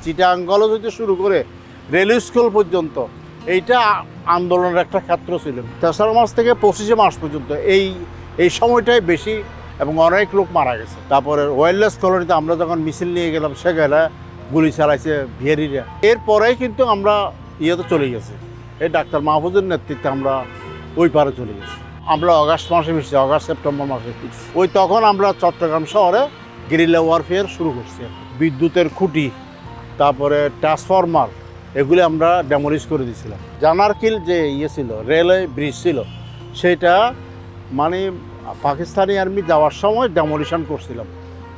Chittagong college হইতে শুরু করে রেলওয়ে স্কুল পর্যন্ত এইটা আন্দোলনের একটা ক্ষেত্র ছিল। 3রা মাস থেকে 25শে মার্চ পর্যন্ত এই সময়টাই বেশি এবং অনেক লোক মারা গেছে। তারপরে ওয়েললেস কলোনিতে আমরা যখন মিছিল নিয়ে গেলাম সেখানে গুলি চালাইছে ভিয়ারিরা। এরপরেই কিন্তু আমরা ইয়েতে চলে গেছি, এই ডাক্তার মাহফুজের নেতৃত্বে আমরা ওই পারে চলে গেছি। আমরা অগাস্ট মাসে ফিরছি, অগাস্ট সেপ্টেম্বর মাসে ফিরছি। ওই তখন আমরা চট্টগ্রাম শহরে গেরিলা ওয়ারফেয়ার শুরু করছি। বিদ্যুতের খুঁটি, তারপরে ট্রান্সফরমার, এগুলি আমরা ডেমোলিশ করে দিয়েছিলাম। জানারকিল যে ইয়ে ছিল, রেলওয়ে ব্রিজ ছিল, সেটা মানে পাকিস্তানি আর্মি যাওয়ার সময় ডেমোলিশন করছিলাম।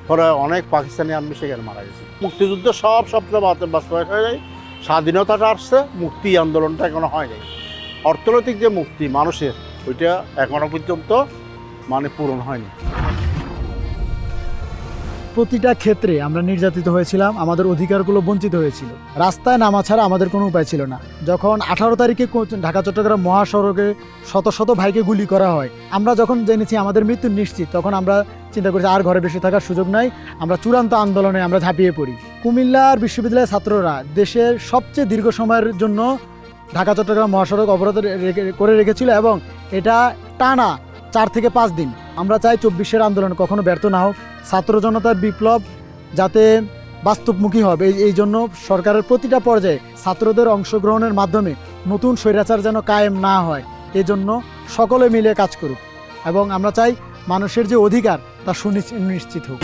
পরে অনেক পাকিস্তানি আর্মি সেখানে মারা গেছে। মুক্তিযুদ্ধ সব স্বপ্ন বাস্তবায়ন হয়ে যায়। স্বাধীনতাটা আসছে, মুক্তি আন্দোলনটা এখনো হয়নি। অর্থনৈতিক যে মুক্তি মানুষের, ওইটা এখনো পর্যন্ত মানে পূরণ হয়নি। প্রতিটা ক্ষেত্রে আমরা নির্যাতিত হয়েছিলাম, আমাদের অধিকারগুলো বঞ্চিত হয়েছিল। রাস্তায় নামা ছাড়া আমাদের কোনো উপায় ছিল না। যখন 18 তারিখে ঢাকা চট্টগ্রাম মহাসড়কে শত শত ভাইকে গুলি করা হয়, আমরা যখন জেনেছি আমাদের মৃত্যু নিশ্চিত, তখন আমরা চিন্তা করেছি আর ঘরে বেশি থাকার সুযোগ নাই, আমরা চূড়ান্ত আন্দোলনে আমরা ঝাঁপিয়ে পড়ি। কুমিল্লার বিশ্ববিদ্যালয়ের ছাত্ররা দেশের সবচেয়ে দীর্ঘ সময়ের জন্য ঢাকা চট্টগ্রাম মহাসড়ক অবরোধ করে রেখেছিল এবং এটা টানা 4 থেকে 5 দিন। আমরা চাই 24-এর আন্দোলন কখনো ব্যর্থ না হোক, ছাত্র জনতার বিপ্লব যাতে বাস্তবমুখী হবে। এই জন্য সরকারের প্রতিটা পর্যায়ে ছাত্রদের অংশগ্রহণের মাধ্যমে নতুন স্বৈরাচার যেন কায়েম না হয়, এই জন্য সকলে মিলে কাজ করুক এবং আমরা চাই মানুষের যে অধিকার তা সুনিশ্চিত হোক।